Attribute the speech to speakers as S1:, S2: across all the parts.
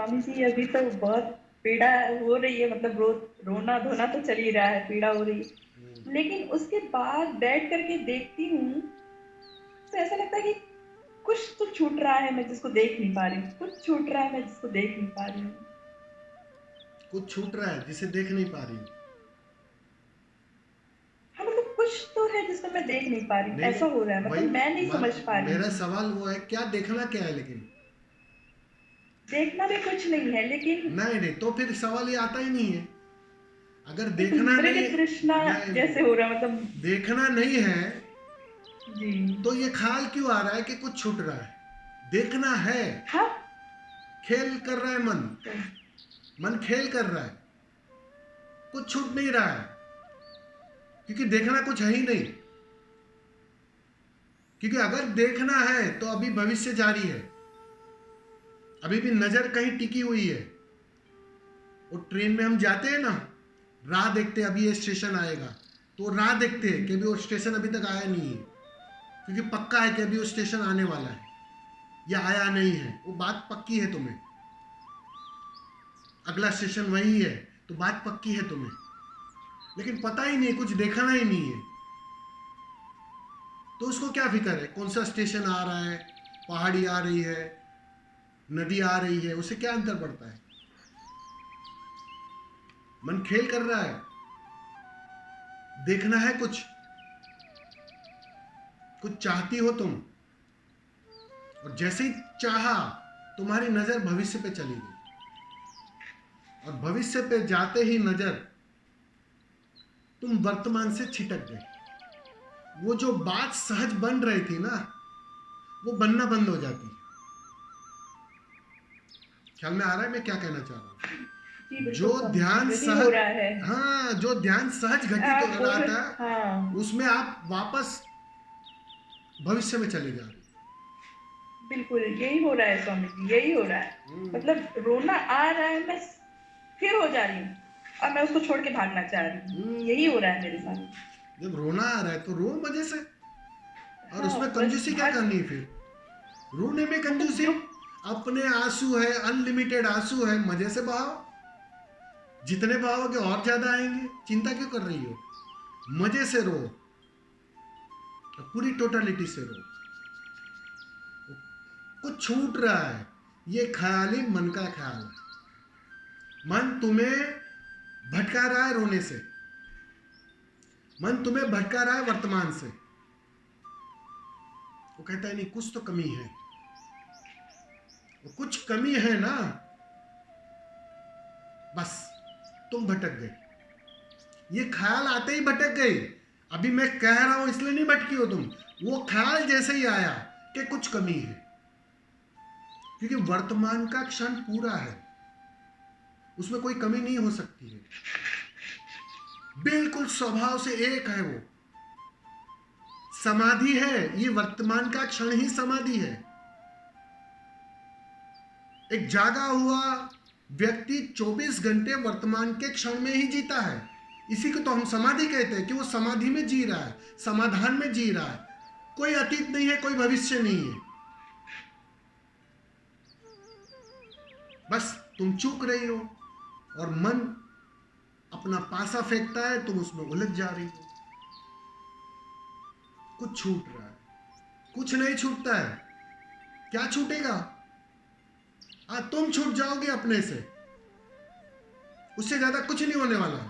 S1: स्वामी जी अभी तो बहुत पीड़ा हो रही है, मतलब रोना धोना तो चल ही रहा है, पीड़ा हो रही है, लेकिन उसके बाद बैठ करके देखती हूँ तो ऐसा लगता है कि कुछ तो छूट रहा है, मैं जिसको देख नहीं पा रही हूँ, कुछ छूट रहा है मैं जिसको देख नहीं पा रही हूँ।
S2: कुछ छूट रहा है जिसे देख नहीं पा रही हूँ।
S1: हाँ, मतलब कुछ तो है जिसको मैं देख नहीं पा रही हूँ,
S2: नहीं
S1: ऐसा हो रहा
S2: नहीं,
S1: है,
S2: वही
S1: मतलब मैं नहीं समझ पा रही
S2: मेरा
S1: हूँ।
S2: सवाल वो है, क्या देखना क्या है लेकिन।
S1: देखना भी कुछ नहीं है, लेकिन
S2: नहीं नहीं, तो फिर सवाल ये आता ही नहीं है। अगर
S1: एक
S2: देखना
S1: मृग
S2: नहीं,
S1: तृष्णा
S2: नहीं
S1: जैसे हो रहा है, मतलब।
S2: देखना नहीं है
S1: जी।
S2: तो ये ख्याल क्यों आ रहा है कि कुछ छूट रहा है। देखना है,
S1: हाँ।
S2: खेल कर रहा है मन, मन खेल कर रहा है, कुछ छूट नहीं रहा है, क्योंकि देखना कुछ है ही नहीं। क्योंकि अगर देखना है तो अभी भविष्य जारी है, अभी भी नजर कहीं टिकी हुई है। वो ट्रेन में हम जाते हैं ना, राह देखते हैं अभी ये स्टेशन आएगा, तो राह देखते हैं कि अभी वो स्टेशन अभी तक आया नहीं है, क्योंकि पक्का है कि अभी वो स्टेशन आने वाला है या आया नहीं है, वो बात पक्की है तुम्हें। अगला स्टेशन वही है, तो बात पक्की है तुम्हें, लेकिन पता ही नहीं, कुछ देखना ही नहीं है। तो उसको क्या फिक्र है कौन सा स्टेशन आ रहा है, पहाड़ी आ रही है, नदी आ रही है, उसे क्या अंतर पड़ता है। मन खेल कर रहा है, देखना है कुछ, कुछ चाहती हो तुम, और जैसे ही चाहा तुम्हारी नजर भविष्य पे चली गई, और भविष्य पे जाते ही नजर तुम वर्तमान से छिटक गए। वो जो बात सहज बन रही थी ना, वो बनना बंद हो जाती है। ख्याल में आ रहा है मैं क्या कहना चाह रहा हूं।
S1: जी बिल्कुल
S2: जो
S1: स्वामी जी,
S2: ध्यान
S1: वही हो
S2: सहज,
S1: रहा है।
S2: हाँ, जो ध्यान सहज घटित
S1: आप
S2: हो
S1: बोल
S2: रहा
S1: रहे।
S2: था,
S1: हाँ।
S2: उसमें आप वापस भविष्य में चले जा रहे
S1: बिल्कुल यही हो रहा है स्वामी जी, यही हो रहा है। मतलब रोना आ रहा है, मैं फिर हो जा रही हूँ और मैं उसको छोड़ के भागना चाह रही हूँ, यही हो रहा है मेरे
S2: हो।
S1: साथ।
S2: जब रोना आ रहा है तो रो मजे से, और
S1: हाँ,
S2: उसमें
S1: बस
S2: कंजूसी क्या
S1: भाग।
S2: करनी है फिर, रोने में
S1: मतलब
S2: कंजूसी।
S1: जो।
S2: अपने आंसू है, अनलिमिटेड आंसू है, मजे से बहाओ, जितने बहाओगे और ज्यादा आएंगे, चिंता क्यों कर रही हो। मजे से रो, पूरी टोटलिटी से रो। कुछ छूट रहा है, ये ख्याली मन का ख्याल है। मन तुम्हें भटका रहा है रोने से, मन तुम्हें भटका रहा है वर्तमान से। वो कहता है नहीं, कुछ तो कमी है, वो कुछ कमी है ना, बस तुम भटक गए। ये ख्याल आते ही भटक गई। अभी मैं कह रहा हूं इसलिए नहीं भटकी हो तुम, वो ख्याल जैसे ही आया कि कुछ कमी है, क्योंकि वर्तमान का क्षण पूरा है, उसमें कोई कमी नहीं हो सकती है, बिल्कुल स्वभाव से एक है वो। समाधि है, ये वर्तमान का क्षण ही समाधि है। एक जागा हुआ व्यक्ति 24 घंटे वर्तमान के क्षण में ही जीता है। इसी को तो हम समाधि कहते हैं, कि वो समाधि में जी रहा है, समाधान में जी रहा है। कोई अतीत नहीं है, कोई भविष्य नहीं है, बस तुम चूक रही हो, और मन अपना पासा फेंकता है, तुम उसमें उलझ जा रही हो। कुछ छूट रहा है, कुछ नहीं छूटता है। क्या छूटेगा, तुम छूट जाओगे अपने से, उससे ज्यादा कुछ नहीं होने वाला है।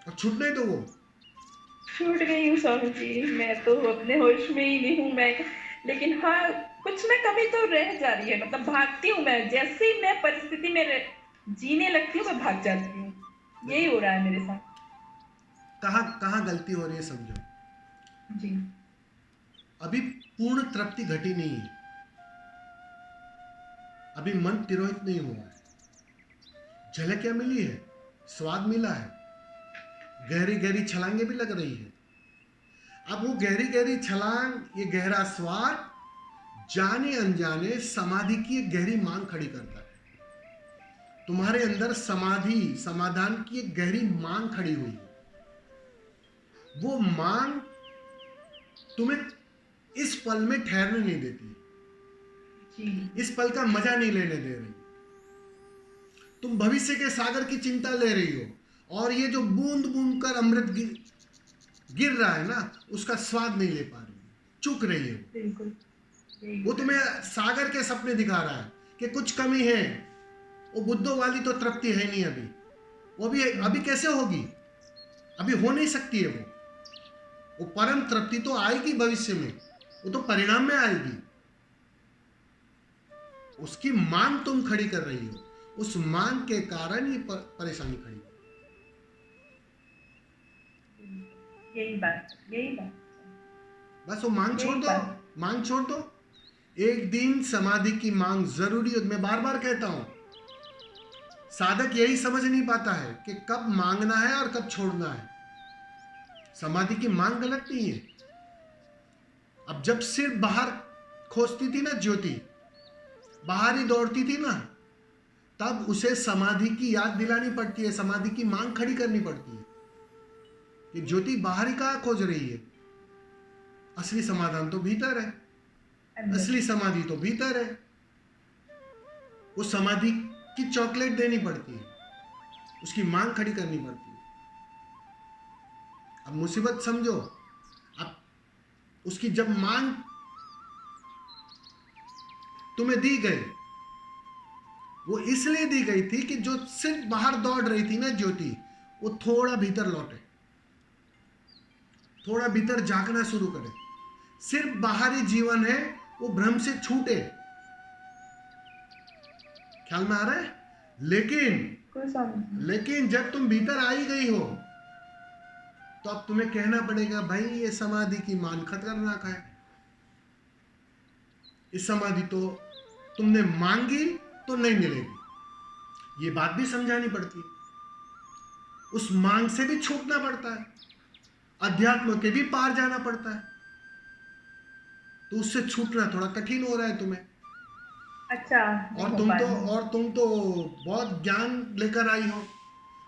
S2: और छूटने दो वो।
S1: छूट गई हूँ स्वामी जी, मैं तो अपने होश में ही नहीं हूँ मैं। लेकिन हाँ, कुछ ना कमी तो रह जा रही है, मतलब भागती हूँ मैं, जैसे ही मैं परिस्थिति में जीने लगती हूँ मैं भाग जाती हूँ। यही
S2: देखो,
S1: हो रहा है मेरे साथ।
S2: कहाँ कहाँ गलती हो रही है समझो।
S1: जी।
S2: अभी पूर्ण तृप्ति घटी नहीं है, अभी मन तिरोहित नहीं हुआ है। झलक क्या मिली है, स्वाद मिला है, गहरी गहरी छलांगे भी लग रही है। अब वो गहरी गहरी छलांग, ये गहरा स्वाद जाने अनजाने समाधि की एक गहरी मांग खड़ी करता है। तुम्हारे अंदर समाधि समाधान की एक गहरी मांग खड़ी हुई है। वो मांग तुम्हें इस पल में ठहरने नहीं देती,
S1: जी।
S2: इस पल का मजा नहीं लेने दे रही। तुम भविष्य के सागर की चिंता ले रही हो और ये जो बूंद बूंद कर अमृत गिर रहा है ना, उसका स्वाद नहीं ले पा रही हो, चूक रही हो।
S1: बिल्कुल
S2: वो
S1: यही।
S2: तुम्हें सागर के सपने दिखा रहा है कि कुछ कमी है। वो बुद्धों वाली तो तृप्ति है नहीं अभी। वो भी अभी कैसे होगी? अभी हो नहीं सकती है वो परम तृप्ति तो आएगी भविष्य में, वो तो परिणाम में आएगी। उसकी मांग तुम खड़ी कर रही हो, उस मांग के कारण ये परेशानी खड़ी है।
S1: यही बात, यही बात,
S2: बस वो मांग छोड़
S1: यही
S2: दो,
S1: बात।
S2: मांग छोड़ दो। एक दिन समाधि की मांग जरूरी है। मैं बार बार कहता हूं, साधक यही समझ नहीं पाता है कि कब मांगना है और कब छोड़ना है। समाधि की मांग गलत नहीं है। अब जब सिर बाहर खोजती थी ना ज्योति, बाहर ही दौड़ती थी ना, तब उसे समाधि की याद दिलानी पड़ती है, समाधि की मांग खड़ी करनी पड़ती है कि ज्योति बाहर ही कहां खोज रही है। असली समाधान तो भीतर है,
S1: अंदर।
S2: असली समाधि तो भीतर है। वो समाधि की चॉकलेट देनी पड़ती है, उसकी मांग खड़ी करनी पड़ती है। अब मुसीबत समझो, अब उसकी जब मांग तुम्हें दी गई, वो इसलिए दी गई थी कि जो सिर्फ बाहर दौड़ रही थी ना ज्योति, वो थोड़ा भीतर लौटे, थोड़ा भीतर झांकना शुरू करे। सिर्फ बाहरी जीवन है, वो भ्रम से छूटे। ख्याल में आ रहा है? लेकिन जब तुम भीतर आई गई हो, तो अब तुम्हें कहना पड़ेगा, भाई ये समाधि की मांग खतरनाक है। इस समाधि तो तुमने मांगी तो नहीं मिलेगी, ये बात भी समझानी पड़ती है। उस मांग से भी छूटना पड़ता है, अध्यात्म के भी पार जाना पड़ता है। तो उससे छूटना थोड़ा कठिन हो रहा है तुम्हें।
S1: अच्छा,
S2: और तुम तो बहुत ज्ञान लेकर आई हो,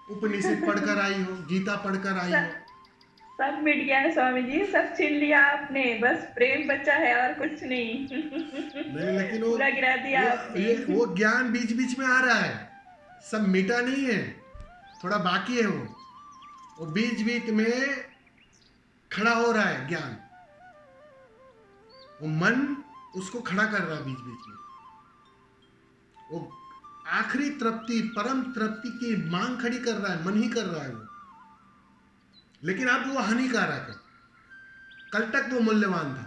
S2: उपनिषद पढ़कर आई हो, गीता पढ़कर आई हो।
S1: सब मिट गया है स्वामी जी, सब छीन लिया आपने, बस प्रेम बचा है और कुछ नहीं।
S2: नहीं, लेकिन
S1: पूरा गिरा दिया आपने।
S2: वो ज्ञान बीच बीच में आ रहा है, सब मिटा नहीं है, थोड़ा बाकी है। वो बीच बीच में खड़ा हो रहा है ज्ञान। वो मन उसको खड़ा कर रहा है बीच बीच में। वो आखिरी तृप्ति, परम तृप्ति की मांग खड़ी कर रहा है, मन ही कर रहा है वो। लेकिन अब वो हानिकारक है, कल तक वो मूल्यवान था।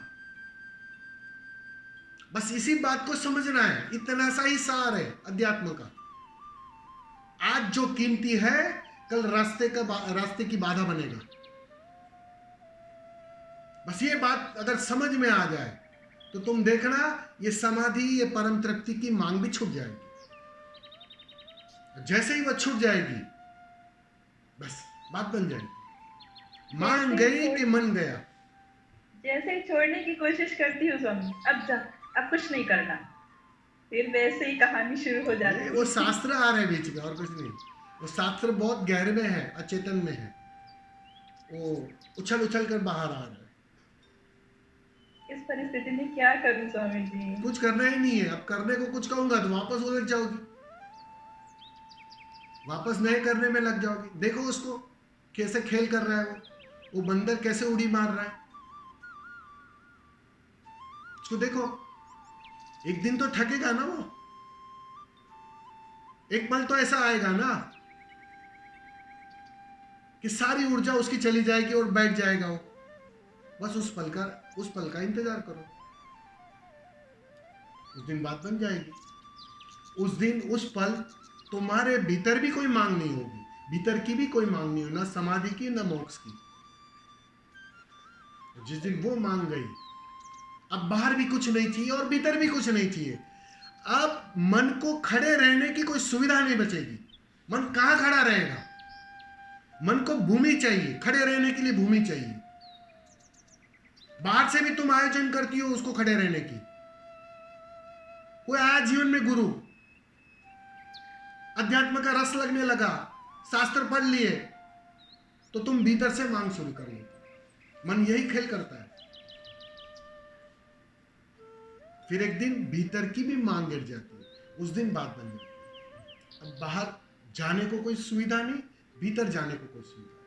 S2: बस इसी बात को समझना है, इतना सा ही सार है अध्यात्म का। आज जो कीमती है, कल रास्ते की बाधा बनेगा। बस ये बात अगर समझ में आ जाए तो तुम देखना, ये समाधि, ये परम तृप्ति की मांग भी छूट जाएगी। जैसे ही वह छूट जाएगी, बस बात बन जाएगी। मांग गई कि मन गया।
S1: जैसे ही छोड़ने की कोशिश करती हूँ स्वामी, अब कुछ नहीं करना, फिर वैसे ही कहानी शुरू हो जाती है।
S2: वो शास्त्र आ रहे बीच में, और कुछ नहीं। वो शास्त्र बहुत गहरे में है, अचेतन में है, वो उछल उछल कर बाहर आ रहा है।
S1: इस परिस्थिति में क्या करूं स्वामी जी?
S2: कुछ करना ही नहीं है। अब करने को कुछ कहूंगा तो वापस उलझ जाओगी, वापस नए करने में लग जाओगी। देखो उसको कैसे खेल कर रहा है, वो बंदर कैसे उड़ी मार रहा है। उसको देखो, एक दिन तो थकेगा ना वो। एक पल तो ऐसा आएगा ना कि सारी ऊर्जा उसकी चली जाएगी और बैठ जाएगा वो। बस उस पल का इंतजार करो। उस दिन बात बन जाएगी। उस दिन, उस पल तुम्हारे भीतर भी कोई मांग नहीं होगी, भीतर की भी कोई मांग नहीं होगी, ना समाधि की ना मोक्ष की। जिस दिन वो मांग गई, अब बाहर भी कुछ नहीं चाहिए और भीतर भी कुछ नहीं चाहिए। अब मन को खड़े रहने की कोई सुविधा नहीं बचेगी। मन कहां खड़ा रहेगा? मन को भूमि चाहिए, खड़े रहने के लिए भूमि चाहिए। बाहर से भी तुम आयोजन करती हो उसको खड़े रहने की। कोई आया जीवन में गुरु, अध्यात्म का रस लगने लगा, शास्त्र पढ़ लिए, तो तुम भीतर से मांग शुरू कर लो। मन यही खेल करता है। फिर एक दिन भीतर की भी मांग गिर जाती है, उस दिन बात बन जाती है। अब बाहर जाने को कोई सुविधा नहीं, भीतर जाने को कोई सुविधा नहीं।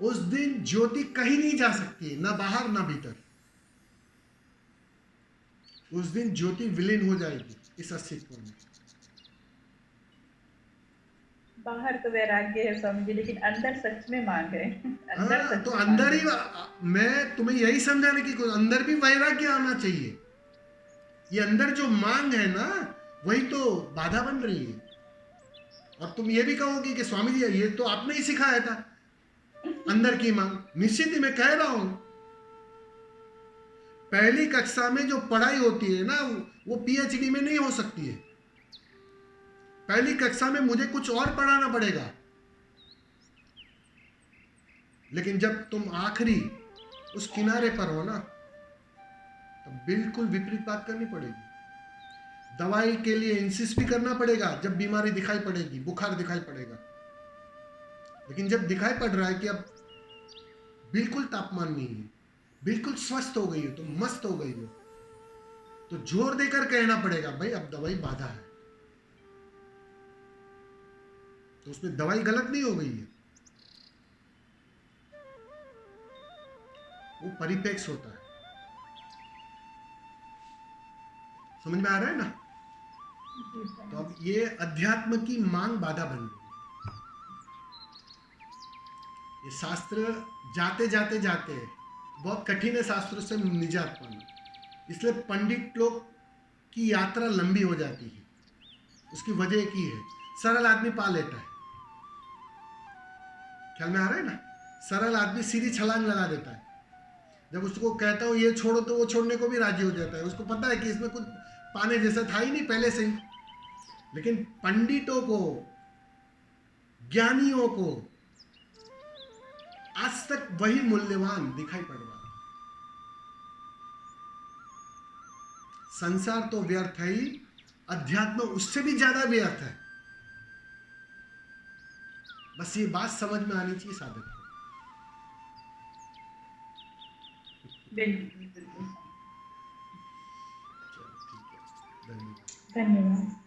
S2: उस दिन ज्योति कहीं नहीं जा सकती, ना बाहर ना भीतर। उस दिन ज्योति विलीन हो जाएगी इस अस्तित्व में।
S1: बाहर तो वैराग्य है स्वामी जी, लेकिन अंदर सच में मांग है। अंदर
S2: हाँ,
S1: सच
S2: तो
S1: में मांग
S2: अंदर
S1: है।
S2: ही मैं तुम्हें यही समझाने की कोशिश, अंदर भी वैराग्य आना चाहिए। ये अंदर जो मांग है ना, वही तो बाधा बन रही है। और तुम ये भी कहोगे कि स्वामी जी ये तो आपने ही सिखाया था, अंदर की मांग। निश्चित ही मैं कह रहा हूं, पहली कक्षा में जो पढ़ाई होती है ना, वो पीएचडी में नहीं हो सकती है। पहली कक्षा में मुझे कुछ और पढ़ाना पड़ेगा, लेकिन जब तुम आखिरी उस किनारे पर हो ना, तो बिल्कुल विपरीत बात करनी पड़ेगी। दवाई के लिए इंसिस्ट भी करना पड़ेगा जब बीमारी दिखाई पड़ेगी, बुखार दिखाई पड़ेगा। लेकिन जब दिखाई पड़ रहा है कि अब बिल्कुल तापमान नहीं है, बिल्कुल स्वस्थ हो गई हो, तो मस्त हो गई हो, तो जोर देकर कहना पड़ेगा भाई अब दवाई बाधा है। तो उसमें दवाई गलत नहीं हो गई है, वो परिपेक्ष होता है। समझ में आ रहा है ना?
S1: जी
S2: तो
S1: स्वामी
S2: अब ये अध्यात्म की मांग बाधा बन गई। ये शास्त्र जाते जाते जाते बहुत कठिन है शास्त्रों से निजात पाना, इसलिए पंडित लोग की यात्रा लंबी हो जाती है। उसकी वजह एक ही है, सरल आदमी पा लेता है। ख्याल में आ रहा है ना? सरल आदमी सीधी छलांग लगा देता है। जब उसको कहता हूँ ये छोड़ो, तो वो छोड़ने को भी राजी हो जाता है। उसको पता है कि इसमें कुछ पाने जैसा था ही नहीं पहले से ही। लेकिन पंडितों को, ज्ञानियों को आज तक वही मूल्यवान दिखाई पड़ रहा है। संसार तो व्यर्थ है ही, अध्यात्म उससे भी ज्यादा व्यर्थ है। बस ये बात समझ में आनी चाहिए साधक को।
S1: बिल्कुल बिल्कुल।
S2: चलो ठीक है, धन्यवाद।
S1: धन्यवाद।